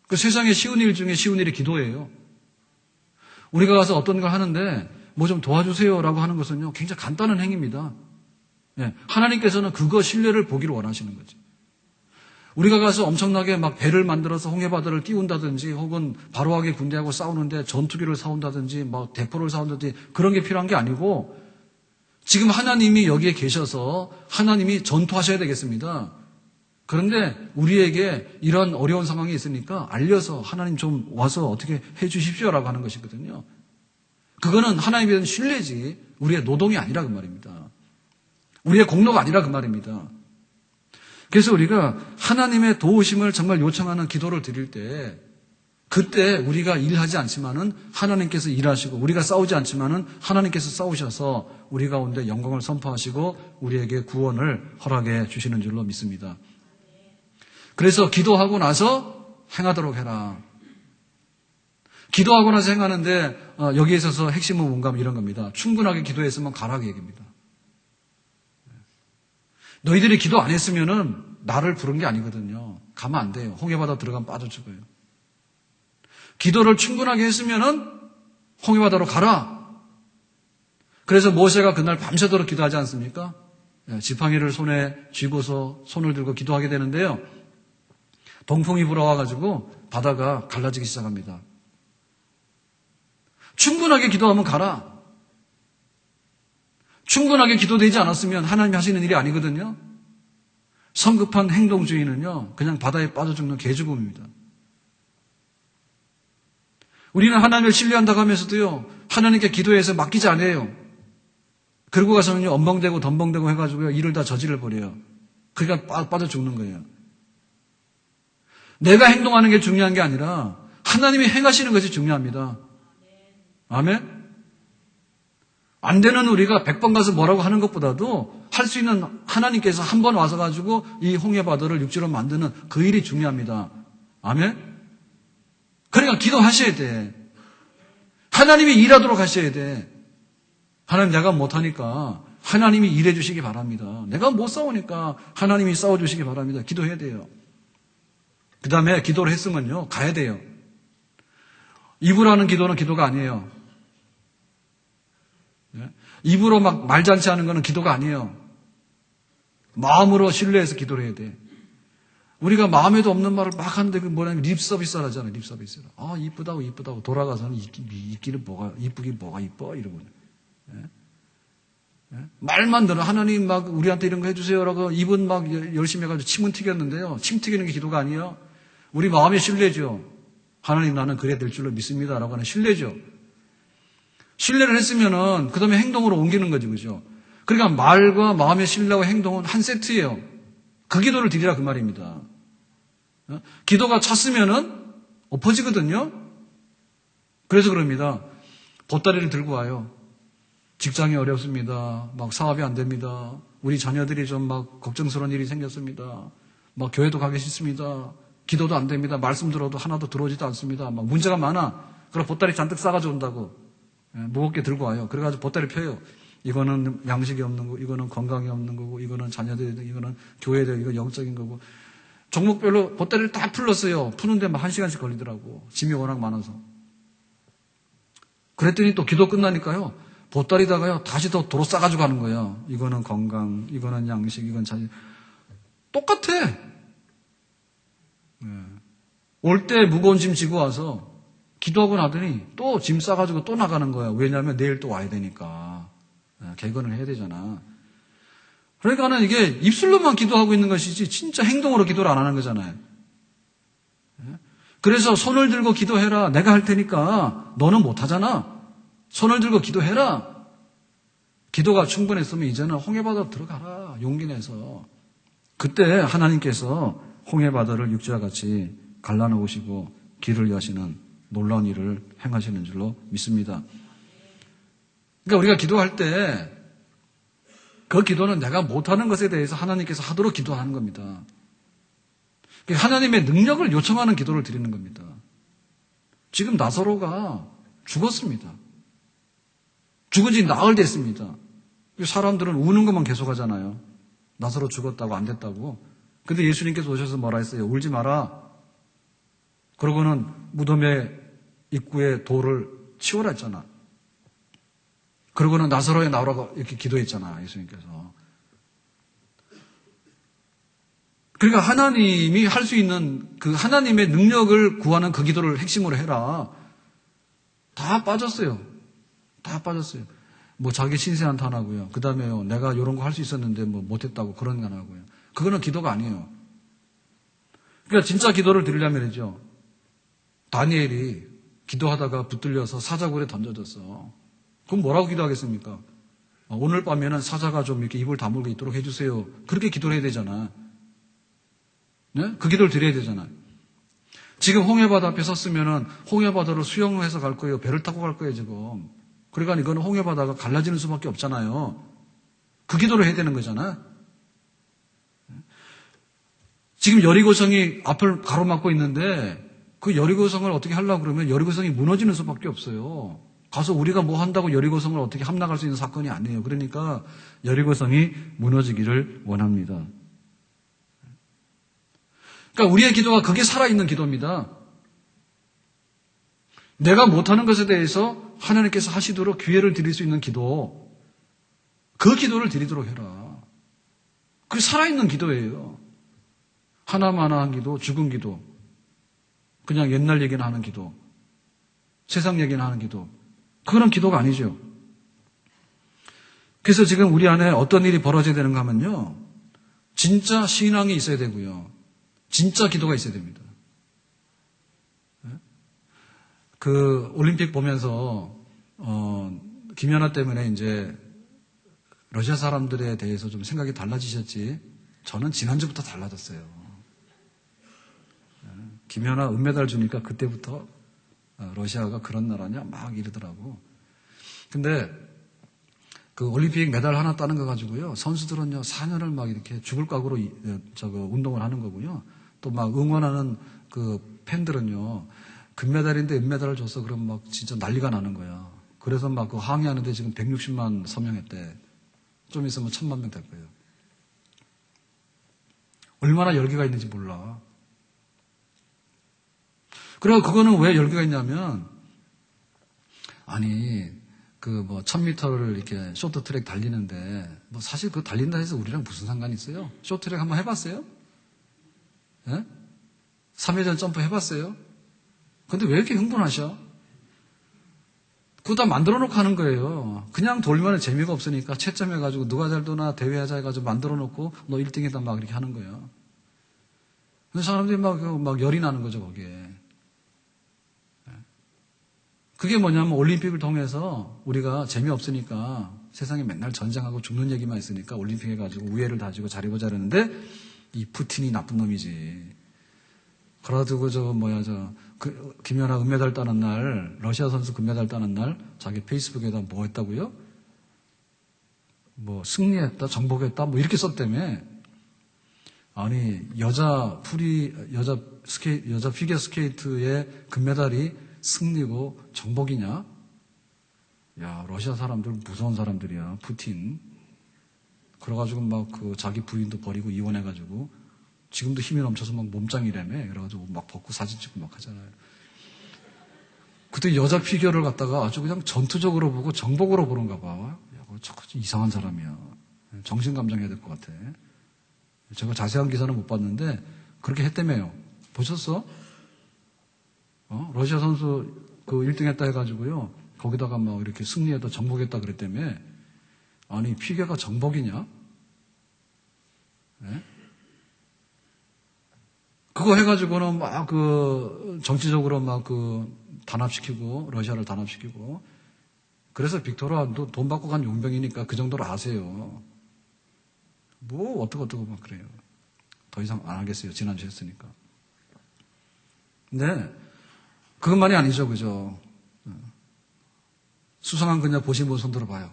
그 세상에 쉬운 일 중에 쉬운 일이 기도예요. 우리가 가서 어떤 걸 하는데 뭐 좀 도와주세요라고 하는 것은요, 굉장히 간단한 행위입니다. 하나님께서는 그거 신뢰를 보기를 원하시는 거죠. 우리가 가서 엄청나게 막 배를 만들어서 홍해바다를 띄운다든지 혹은 바로하게 군대하고 싸우는데 전투기를 사온다든지 막 대포를 사온다든지 그런 게 필요한 게 아니고 지금 하나님이 여기에 계셔서 하나님이 전투하셔야 되겠습니다. 그런데 우리에게 이런 어려운 상황이 있으니까 알려서 하나님 좀 와서 어떻게 해 주십시오라고 하는 것이거든요. 그거는 하나님에 대한 신뢰지 우리의 노동이 아니라 그 말입니다. 우리의 공로가 아니라 그 말입니다. 그래서 우리가 하나님의 도우심을 정말 요청하는 기도를 드릴 때 그때 우리가 일하지 않지만은 하나님께서 일하시고 우리가 싸우지 않지만은 하나님께서 싸우셔서 우리 가운데 영광을 선포하시고 우리에게 구원을 허락해 주시는 줄로 믿습니다. 그래서 기도하고 나서 행하도록 해라. 기도하고 나서 행하는데 여기에 있어서 핵심은 뭔가 이런 겁니다. 충분하게 기도했으면 가라 그 얘기입니다. 너희들이 기도 안 했으면은 나를 부른 게 아니거든요. 가면 안 돼요. 홍해바다 들어가면 빠져 죽어요. 기도를 충분하게 했으면은 홍해바다로 가라. 그래서 모세가 그날 밤새도록 기도하지 않습니까? 지팡이를 손에 쥐고서 손을 들고 기도하게 되는데요. 동풍이 불어와가지고 바다가 갈라지기 시작합니다. 충분하게 기도하면 가라. 충분하게 기도되지 않았으면 하나님이 하시는 일이 아니거든요. 성급한 행동주의는요, 그냥 바다에 빠져 죽는 개죽음입니다. 우리는 하나님을 신뢰한다고 하면서도요, 하나님께 기도해서 맡기지 않아요. 그러고 가서는요, 엉벙대고 덤벙대고 해가지고요, 일을 다 저지를 버려요. 그러니까 빠져 죽는 거예요. 내가 행동하는 게 중요한 게 아니라 하나님이 행하시는 것이 중요합니다. 아멘? 안 되는 우리가 100번 가서 뭐라고 하는 것보다도 할 수 있는 하나님께서 한 번 와서 가지고 이 홍해바다를 육지로 만드는 그 일이 중요합니다. 아멘? 그러니까 기도하셔야 돼. 하나님이 일하도록 하셔야 돼. 하나님 내가 못하니까 하나님이 일해 주시기 바랍니다. 내가 못 싸우니까 하나님이 싸워주시기 바랍니다. 기도해야 돼요. 그 다음에 기도를 했으면요, 가야 돼요. 입으로 하는 기도는 기도가 아니에요. 입으로 막 말잔치 하는 거는 기도가 아니에요. 마음으로 신뢰해서 기도를 해야 돼. 우리가 마음에도 없는 말을 막 하는데 그 뭐냐면 립서비스를 하잖아요. 립서비스를. 아, 이쁘다고 이쁘다고 돌아가서는 이끼는 뭐가 이쁘긴 뭐가 이뻐 이러고. 말만 들어 하나님 막 우리한테 이런 거 해주세요라고 입은 막 열심히 해가지고 침은 튀겼는데요. 침 튀기는 게 기도가 아니에요. 우리 마음의 신뢰죠. 하나님 나는 그래야 될 줄로 믿습니다라고 하는 신뢰죠. 신뢰를 했으면은 그 다음에 행동으로 옮기는 거죠, 그죠? 그러니까 말과 마음의 신뢰와 행동은 한 세트예요. 그 기도를 드리라 그 말입니다. 기도가 찼으면은 엎어지거든요. 그래서 그럽니다. 보따리를 들고 와요. 직장이 어렵습니다. 막 사업이 안 됩니다. 우리 자녀들이 좀 막 걱정스러운 일이 생겼습니다. 막 교회도 가기 싫습니다. 기도도 안 됩니다. 말씀 들어도 하나도 들어오지도 않습니다. 막 문제가 많아. 그럼 보따리 잔뜩 싸가지고 온다고. 무겁게 들고 와요. 그래가지고 보따리 펴요. 이거는 양식이 없는 거고, 이거는 건강이 없는 거고, 이거는 자녀들, 이거는 교회들, 이거 영적인 거고. 종목별로 보따리를 다 풀렀어요. 푸는데 막 1시간씩 걸리더라고. 짐이 워낙 많아서. 그랬더니 또 기도 끝나니까요. 보따리다가요. 다시 더 도로 싸가지고 가는 거예요. 이거는 건강, 이거는 양식, 이건 자유. 똑같아. 올 때 무거운 짐 지고 와서 기도하고 나더니 또 짐 싸가지고 또 나가는 거야. 왜냐하면 내일 또 와야 되니까. 개근을 해야 되잖아. 그러니까는 이게 입술로만 기도하고 있는 것이지 진짜 행동으로 기도를 안 하는 거잖아요. 그래서 손을 들고 기도해라. 내가 할 테니까 너는 못 하잖아. 손을 들고 기도해라. 기도가 충분했으면 이제는 홍해바다로 들어가라. 용기 내서. 그때 하나님께서 홍해바다를 육지와 같이 갈라놓으시고 길을 여시는 놀라운 일을 행하시는 줄로 믿습니다. 그러니까 우리가 기도할 때 그 기도는 내가 못하는 것에 대해서 하나님께서 하도록 기도하는 겁니다. 하나님의 능력을 요청하는 기도를 드리는 겁니다. 지금 나사로가 죽었습니다. 죽은 지 나흘 됐습니다. 사람들은 우는 것만 계속하잖아요. 나사로 죽었다고 안 됐다고. 근데 예수님께서 오셔서 뭐라 했어요? 울지 마라. 그러고는 무덤의 입구에 돌을 치워라 했잖아. 그러고는 나사로에 나오라고 이렇게 기도했잖아, 예수님께서. 그러니까 하나님이 할 수 있는 그 하나님의 능력을 구하는 그 기도를 핵심으로 해라. 다 빠졌어요. 다 빠졌어요. 뭐 자기 신세한테 안 하고요. 그 다음에요. 내가 이런 거 할 수 있었는데 뭐 못했다고 그런 거 안 하고요. 그거는 기도가 아니에요. 그러니까 진짜 기도를 드리려면이죠. 다니엘이 기도하다가 붙들려서 사자굴에 던져졌어. 그럼 뭐라고 기도하겠습니까? 오늘 밤에는 사자가 좀 이렇게 입을 다물고 있도록 해주세요. 그렇게 기도를 해야 되잖아. 네? 그 기도를 드려야 되잖아. 지금 홍해바다 앞에 섰으면은 홍해바다로 수영해서 갈 거예요. 배를 타고 갈 거예요, 지금. 그러니까 이거는 홍해바다가 갈라지는 수밖에 없잖아요. 그 기도를 해야 되는 거잖아. 지금 여리고성이 앞을 가로막고 있는데 그 여리고성을 어떻게 하려고 그러면 여리고성이 무너지는 수밖에 없어요. 가서 우리가 뭐 한다고 여리고성을 어떻게 함락할 수 있는 사건이 아니에요. 그러니까 여리고성이 무너지기를 원합니다. 그러니까 우리의 기도가 그게 살아있는 기도입니다. 내가 못하는 것에 대해서 하나님께서 하시도록 기회를 드릴 수 있는 기도, 그 기도를 드리도록 해라. 그게 살아있는 기도예요. 하나마나한 기도, 죽은 기도, 그냥 옛날 얘기나 하는 기도, 세상 얘기나 하는 기도, 그거는 기도가 아니죠. 그래서 지금 우리 안에 어떤 일이 벌어져야 되는가 하면요, 진짜 신앙이 있어야 되고요, 진짜 기도가 있어야 됩니다. 그 올림픽 보면서 김연아 때문에 이제 러시아 사람들에 대해서 좀 생각이 달라지셨지, 저는 지난주부터 달라졌어요. 김연아 은메달 주니까 그때부터 러시아가 그런 나라냐 막 이러더라고. 근데 그 올림픽 메달 하나 따는 거 가지고요, 선수들은요 4년을 막 이렇게 죽을 각오로 운동을 하는 거고요. 또 막 응원하는 그 팬들은요, 금메달인데 은메달을 줬어 그러면 막 진짜 난리가 나는 거야. 그래서 막 그 항의하는데 지금 160만 서명했대. 좀 있으면 1000만 명 될 거예요. 얼마나 열기가 있는지 몰라. 그리고 그거는 왜 열기가 있냐면, 아니, 그 뭐 1000m를 이렇게 쇼트트랙 달리는데, 뭐 사실 그거 달린다 해서 우리랑 무슨 상관이 있어요? 쇼트트랙 한번 해봤어요? 예? 3회전 점프 해봤어요? 근데 왜 이렇게 흥분하셔? 그거 다 만들어 놓고 하는 거예요. 그냥 돌면 재미가 없으니까 채점해가지고 누가 잘 도나 대회하자 해가지고 만들어 놓고 너 1등이다 막 이렇게 하는 거예요. 근데 사람들이 막 열이 나는 거죠, 거기에. 그게 뭐냐면 올림픽을 통해서 우리가 재미없으니까 세상에 맨날 전쟁하고 죽는 얘기만 있으니까 올림픽 해가지고 우애를 다지고 잘해보자 그러는데 이 푸틴이 나쁜 놈이지. 그래가지고 김연아 은메달 따는 날, 러시아 선수 금메달 따는 날 자기 페이스북에다 뭐 했다고요? 뭐 승리했다, 정복했다 뭐 이렇게 썼다며. 아니 여자 피겨 스케이트의 금메달이 승리고 정복이냐? 야, 러시아 사람들 무서운 사람들이야. 푸틴. 그래가지고 막 그 자기 부인도 버리고 이혼해가지고 지금도 힘이 넘쳐서 막 몸짱이라며. 그래가지고 막 벗고 사진 찍고 막 하잖아요. 그때 여자 피겨를 갖다가 아주 그냥 전투적으로 보고 정복으로 보는가 봐. 자꾸 이상한 사람이야. 정신감정 해야 될 것 같아. 제가 자세한 기사는 못 봤는데 그렇게 했다며요. 보셨어? 러시아 선수 그 1등 했다 해가지고요. 거기다가 막 이렇게 승리했다, 정복했다 그랬다며. 아니, 피겨가 정복이냐? 네? 그거 해가지고는 막 정치적으로 막 단합시키고, 러시아를 단합시키고. 그래서 빅토르도 돈 받고 간 용병이니까 그 정도로 아세요. 뭐, 어떡하고 막 그래요. 더 이상 안 하겠어요. 지난주에 했으니까. 네. 그것만이 아니죠, 그죠? 수상한 그녀 보신 분 손 들어봐요.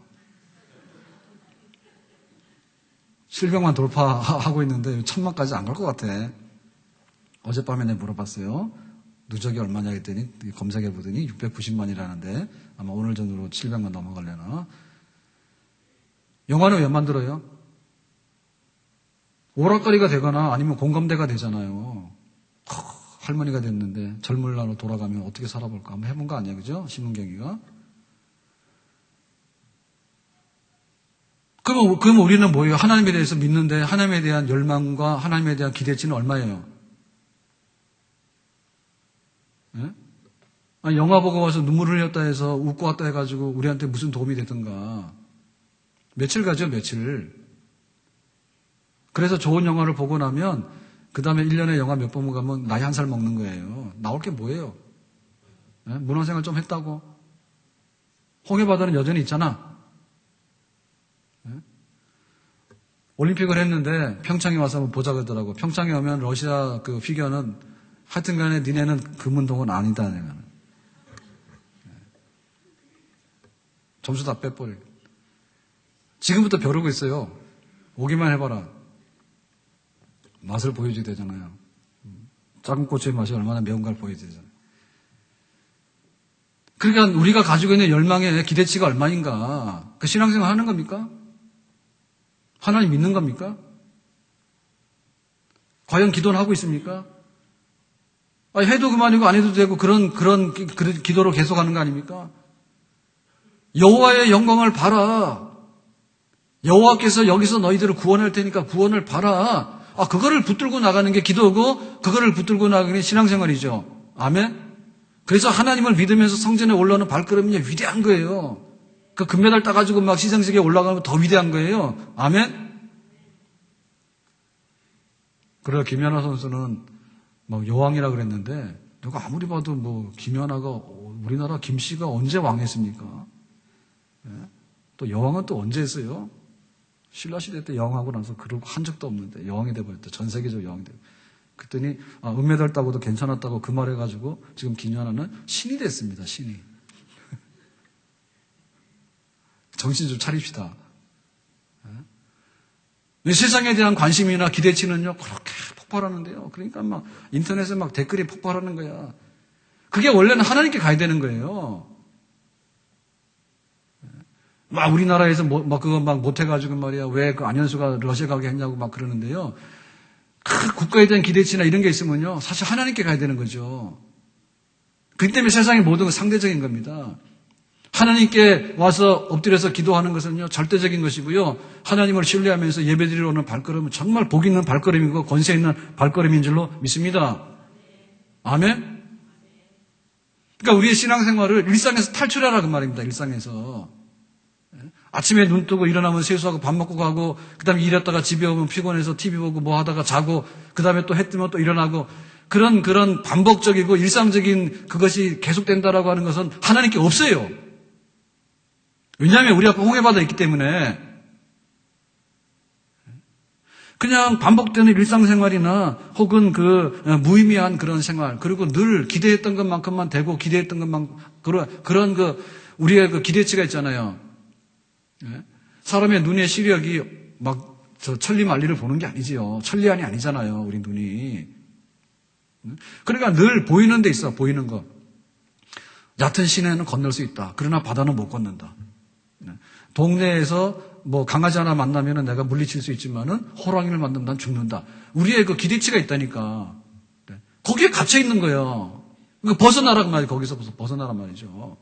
700만 돌파하고 있는데 1000만까지 안 갈 것 같아. 어젯밤에 내가 물어봤어요. 누적이 얼마냐 했더니 검색해 보더니 690만이라는데 아마 오늘 전후로 700만 넘어가려나. 영화는 왜 만들어요? 오락거리가 되거나 아니면 공감대가 되잖아요. 할머니가 됐는데 젊을 날로 돌아가면 어떻게 살아볼까 한번 해본 거 아니에요, 그죠? 신문경이가. 그럼 우리는 뭐예요? 하나님에 대해서 믿는데 하나님에 대한 열망과 하나님에 대한 기대치는 얼마예요? 네? 아니, 영화 보고 와서 눈물 흘렸다 해서 웃고 왔다 해가지고 우리한테 무슨 도움이 되든가. 며칠 가죠, 며칠. 그래서 좋은 영화를 보고 나면 그 다음에 1년에 영화 몇 번 가면 나이 한 살 먹는 거예요. 나올 게 뭐예요? 네? 문화생활 좀 했다고? 홍해바다는 여전히 있잖아. 네? 올림픽을 했는데 평창에 와서 한번 보자 그러더라고. 평창에 오면 러시아 그 피겨는 하여튼 간에 니네는 금운동은 아니다. 내가. 네. 점수 다 빼버려. 지금부터 벼르고 있어요. 오기만 해봐라. 맛을 보여줘야 되잖아요. 작은 고추의 맛이 얼마나 매운가를 보여줘야 되잖아요. 그러니까 우리가 가지고 있는 열망의 기대치가 얼마인가. 그 신앙생활 하는 겁니까? 하나님 믿는 겁니까? 과연 기도는 하고 있습니까? 아니, 해도 그만이고 안 해도 되고 그런 기도로 계속하는 거 아닙니까? 여호와의 영광을 봐라. 여호와께서 여기서 너희들을 구원할 테니까 구원을 봐라. 그거를 붙들고 나가는 게 기도고 그거를 붙들고 나가는 게 신앙생활이죠. 아멘? 그래서 하나님을 믿으면서 성전에 올라오는 발걸음이 위대한 거예요. 그 금메달 따가지고 막 시상식에 올라가면 더 위대한 거예요. 아멘? 그래서 김연아 선수는 막 여왕이라 그랬는데 누가 아무리 봐도 뭐 김연아가 우리나라 김씨가 언제 왕했습니까? 예? 또 여왕은 또 언제 했어요? 신라시대 때 여왕하고 나서 그러고 한 적도 없는데 여왕이 돼버렸대. 전 세계적 여왕이 돼버렸대. 그랬더니 은메달 따고도 괜찮았다고 그 말 해가지고 지금 김연아는 신이 됐습니다. 신이. 정신 좀 차립시다. 예? 세상에 대한 관심이나 기대치는요 그렇게 폭발하는데요. 그러니까 막 인터넷에 막 댓글이 폭발하는 거야. 그게 원래는 하나님께 가야 되는 거예요. 막 우리나라에서 그거 막 못해가지고 말이야. 왜 그 안현수가 러시아 가게 했냐고 막 그러는데요. 그 국가에 대한 기대치나 이런 게 있으면요. 사실 하나님께 가야 되는 거죠. 그렇기 때문에 세상의 모든 건 상대적인 겁니다. 하나님께 와서 엎드려서 기도하는 것은요. 절대적인 것이고요. 하나님을 신뢰하면서 예배드리러 오는 발걸음은 정말 복 있는 발걸음이고 권세 있는 발걸음인 줄로 믿습니다. 아멘? 그러니까 우리의 신앙생활을 일상에서 탈출하라 그 말입니다. 일상에서. 아침에 눈 뜨고 일어나면 세수하고 밥 먹고 가고 그 다음에 일했다가 집에 오면 피곤해서 TV 보고 뭐 하다가 자고 그 다음에 또 해 뜨면 또 일어나고 그런 반복적이고 일상적인 그것이 계속된다라고 하는 것은 하나님께 없어요. 왜냐하면 우리 앞에 홍해바다 있기 때문에 그냥 반복되는 일상생활이나 혹은 그 무의미한 그런 생활 그리고 늘 기대했던 것만큼만 되고 기대했던 것만 그런 우리의 그 기대치가 있잖아요. 사람의 눈의 시력이 막 저 천리만리를 보는 게 아니지요. 천리안이 아니잖아요. 우리 눈이. 그러니까 늘 보이는 데 있어. 보이는 거. 얕은 시내는 건널 수 있다. 그러나 바다는 못 건넌다. 동네에서 뭐 강아지 하나 만나면 내가 물리칠 수 있지만은 호랑이를 만나면 난 죽는다. 우리의 그 기대치가 있다니까. 거기에 갇혀 있는 거예요. 그러니까 벗어나란 말이에요. 거기서 벗어나란 말이죠.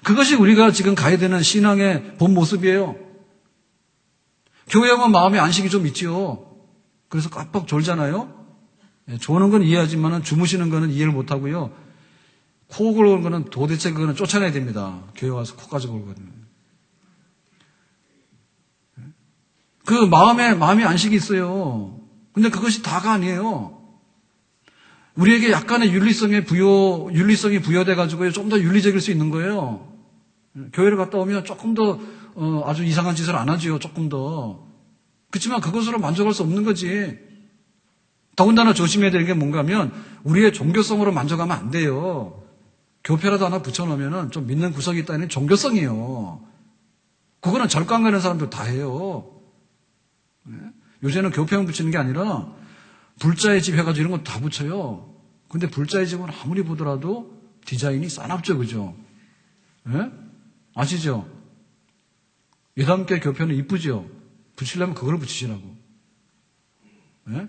그것이 우리가 지금 가야 되는 신앙의 본 모습이에요. 교회 오면 마음의 안식이 좀 있지요. 그래서 깜빡 졸잖아요. 조는 건 이해하지만 주무시는 거는 이해를 못하고요. 코 골는 거는 도대체 그거는 쫓아내야 됩니다. 교회 와서 코까지 골거든요. 그 마음의 안식이 있어요. 근데 그것이 다가 아니에요. 우리에게 약간의 윤리성이 부여돼가지고 좀 더 윤리적일 수 있는 거예요. 교회를 갔다 오면 조금 더 아주 이상한 짓을 안 하지요. 조금 더. 그렇지만 그것으로 만족할 수 없는 거지. 더군다나 조심해야 될 게 뭔가 하면 우리의 종교성으로 만족하면 안 돼요. 교패라도 하나 붙여놓으면 좀 믿는 구석이 있다는 종교성이에요. 그거는 절간 가는 사람들 다 해요. 요새는 교패만 붙이는 게 아니라 불자의 집 해가지고 이런 거 다 붙여요. 근데 불자의 집은 아무리 보더라도 디자인이 싸납죠. 그죠? 예? 아시죠? 예담께 교패는 이쁘죠? 붙이려면 그걸 붙이시라고. 예?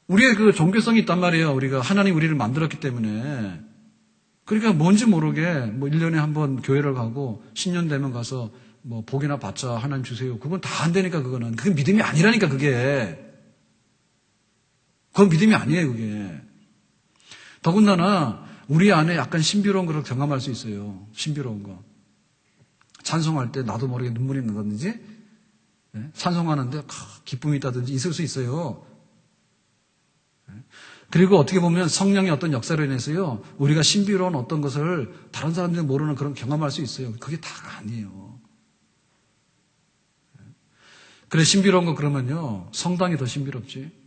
우리의 그 종교성이 있단 말이에요. 우리가 하나님 우리를 만들었기 때문에. 그러니까 뭔지 모르게 뭐 1년에 한 번 교회를 가고 10년 되면 가서 뭐 복이나 받자 하나님 주세요. 그건 다 안 되니까 그거는. 그게 믿음이 아니라니까 그게. 그건 믿음이 아니에요 그게. 더군다나 우리 안에 약간 신비로운 걸 경험할 수 있어요. 신비로운 거. 찬송할 때 나도 모르게 눈물이 나든지 찬송하는데 기쁨이 있다든지 있을 수 있어요. 그리고 어떻게 보면 성령의 어떤 역사로 인해서요. 우리가 신비로운 어떤 것을 다른 사람들이 모르는 그런 경험할 수 있어요. 그게 다가 아니에요. 그래 신비로운 거 그러면요. 성당이 더 신비롭지.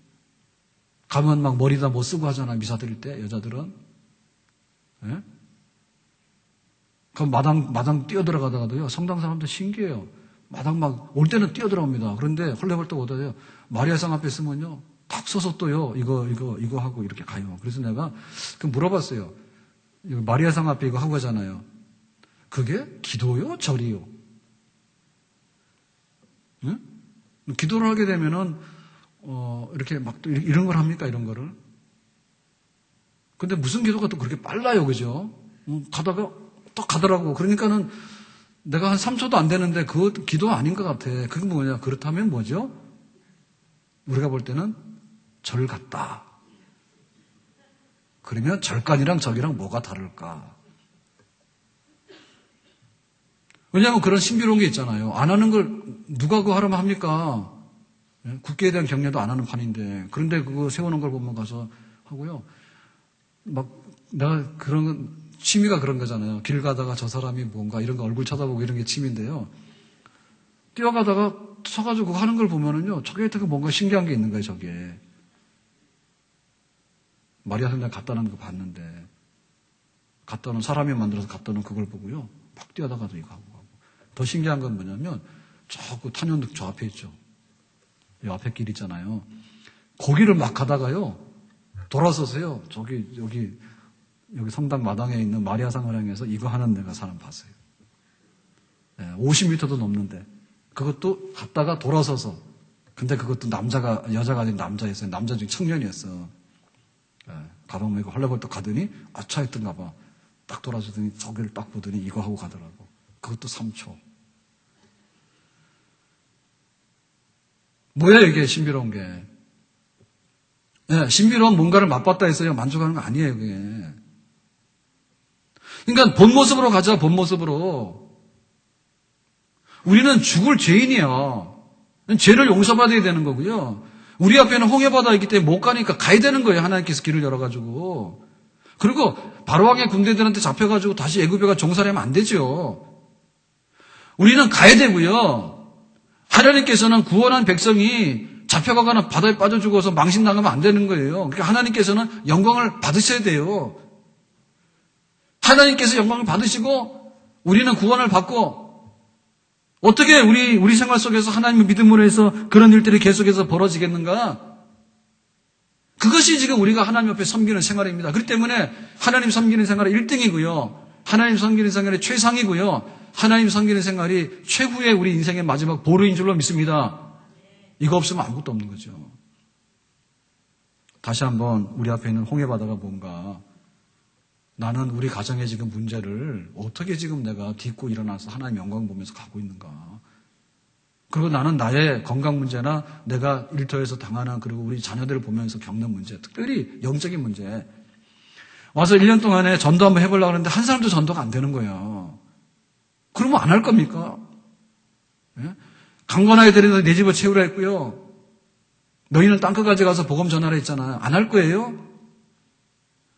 가면 막 머리다 못 쓰고 하잖아. 미사 드릴 때 여자들은. 예? 그럼 마당 뛰어들어가다가도요. 성당 사람들 신기해요. 마당 막 올 때는 뛰어들어옵니다. 그런데 헐레벌떡 오다요. 마리아상 앞에 있으면요. 탁 서서 또요. 이거 하고 이렇게 가요. 그래서 내가 물어봤어요. 마리아상 앞에 이거 하고 가잖아요. 그게 기도요? 절이요? 예? 기도를 하게 되면은 이렇게 막 또 이런 걸 합니까? 이런 거를. 근데 무슨 기도가 또 그렇게 빨라요. 그죠? 가다가 또 가더라고. 그러니까는 내가 한 3초도 안 되는데 그거 기도 아닌 것 같아. 그게 뭐냐? 그렇다면 뭐죠? 우리가 볼 때는 절 같다. 그러면 절간이랑 절이랑 뭐가 다를까? 왜냐하면 그런 신비로운 게 있잖아요. 안 하는 걸 누가 그거 하라면 합니까? 국기에 대한 경례도 안 하는 판인데. 그런데 그거 세우는 걸 보면 가서 하고요. 막 내가 그런 취미가 그런 거잖아요. 길 가다가 저 사람이 뭔가 이런 거 얼굴 쳐다보고 이런 게 취미인데요. 뛰어가다가 서가지고 그거 하는 걸 보면은요. 저게 되게 뭔가 신기한 게 있는 거예요. 저게. 마리아 성당 갖다 놓은 거 봤는데 갖다 놓은 사람이 만들어서 갖다 놓은 그걸 보고요. 막 뛰어다가도 이거 하고 가고. 더 신기한 건 뭐냐면 그 탄현득 저 앞에 있죠. 이 앞에 길 있잖아요. 거기를 막 가다가요. 돌아서서요. 여기 성당 마당에 있는 마리아상을 향해서 이거 하는 내가 사람 봤어요. 50m도 넘는데 그것도 갔다가 돌아서서 근데 그것도 여자가 아닌 남자였어요. 남자 중에 청년이었어. 가방 메고 헐레벌떡 가더니 아차했던가 봐. 딱 돌아서더니 저기를 딱 보더니 이거 하고 가더라고. 그것도 3초. 뭐야 이게 신비로운 게. 신비로운 뭔가를 맛봤다 해서요. 만족하는 거 아니에요. 그게. 그러니까 본 모습으로 가자. 본 모습으로. 우리는 죽을 죄인이야. 죄를 용서받아야 되는 거고요. 우리 앞에는 홍해바다 있기 때문에 못 가니까 가야 되는 거예요. 하나님께서 길을 열어가지고. 그리고 바로왕의 군대들한테 잡혀가지고 다시 애굽에 종살이하면 안 되죠. 우리는 가야 되고요. 하나님께서는 구원한 백성이 잡혀가거나 바다에 빠져 죽어서 망신당하면 안 되는 거예요. 그러니까 하나님께서는 영광을 받으셔야 돼요. 하나님께서 영광을 받으시고 우리는 구원을 받고 어떻게 우리 생활 속에서 하나님의 믿음으로 해서 그런 일들이 계속해서 벌어지겠는가? 그것이 지금 우리가 하나님 앞에 섬기는 생활입니다. 그렇기 때문에 하나님 섬기는 생활이 1등이고요. 하나님 섬기는 생활이 최상이고요. 하나님 섬기는 생활이 최후의 우리 인생의 마지막 보루인 줄로 믿습니다. 이거 없으면 아무것도 없는 거죠. 다시 한번 우리 앞에 있는 홍해바다가 뭔가, 나는 우리 가정의 지금 문제를 어떻게 지금 내가 딛고 일어나서 하나님 영광 보면서 가고 있는가. 그리고 나는 나의 건강 문제나 내가 일터에서 당하는, 그리고 우리 자녀들을 보면서 겪는 문제, 특별히 영적인 문제. 와서 1년 동안에 전도 한번 해보려고 하는데 한 사람도 전도가 안 되는 거예요. 그러면 안 할 겁니까? 예? 강건하게 데려다 내 집을 채우라 했고요. 너희는 땅끝까지 가서 복음 전하라 했잖아요. 안 할 거예요?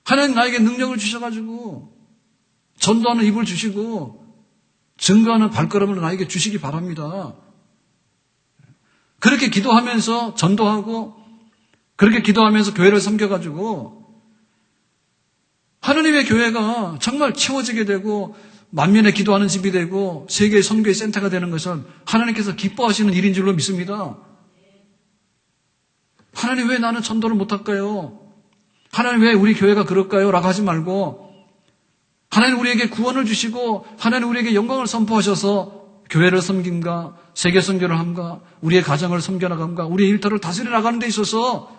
하나님 나에게 능력을 주셔가지고 전도하는 입을 주시고 증거하는 발걸음을 나에게 주시기 바랍니다. 그렇게 기도하면서 전도하고 그렇게 기도하면서 교회를 섬겨가지고 하나님의 교회가 정말 채워지게 되고 만면에 기도하는 집이 되고 세계의 선교의 센터가 되는 것은 하나님께서 기뻐하시는 일인 줄로 믿습니다. 하나님 왜 나는 전도를 못할까요? 하나님 왜 우리 교회가 그럴까요? 라고 하지 말고 하나님 우리에게 구원을 주시고 하나님 우리에게 영광을 선포하셔서 교회를 섬김과 세계 선교를 함과 우리의 가정을 섬겨나감과 우리의 일터를 다스려 나가는 데 있어서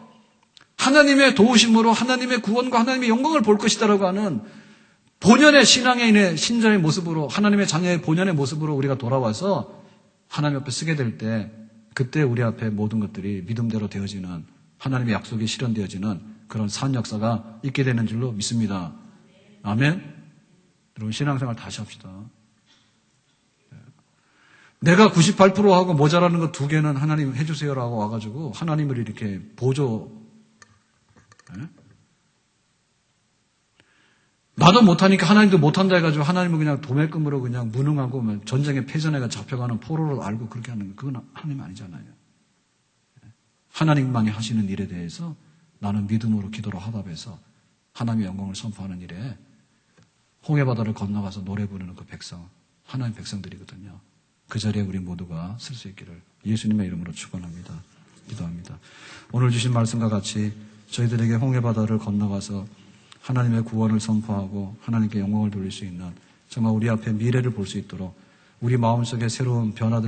하나님의 도우심으로 하나님의 구원과 하나님의 영광을 볼 것이다라고 하는 본연의 신앙인의 신자의 모습으로 하나님의 자녀의 본연의 모습으로 우리가 돌아와서 하나님 앞에 쓰게 될 때 그때 우리 앞에 모든 것들이 믿음대로 되어지는 하나님의 약속이 실현되어지는 그런 산 역사가 있게 되는 줄로 믿습니다. 아멘. 여러분 신앙생활 다시 합시다. 내가 98%하고 모자라는 것 2개는 하나님 해주세요라고 와가지고 하나님을 이렇게 보조. 나도 못하니까 하나님도 못한다 해가지고 하나님은 그냥 도매금으로 그냥 무능하고 전쟁에 패전해가 잡혀가는 포로로 알고 그렇게 하는 거 그건 하나님 아니잖아요. 하나님만이 하시는 일에 대해서 나는 믿음으로 기도로 화답해서 하나님의 영광을 선포하는 일에 홍해바다를 건너가서 노래 부르는 그 백성, 하나님 백성들이거든요. 그 자리에 우리 모두가 쓸 수 있기를 예수님의 이름으로 축원합니다. 기도합니다. 오늘 주신 말씀과 같이 저희들에게 홍해바다를 건너가서 하나님의 구원을 선포하고 하나님께 영광을 돌릴 수 있는 정말 우리 앞에 미래를 볼 수 있도록 우리 마음속에 새로운 변화들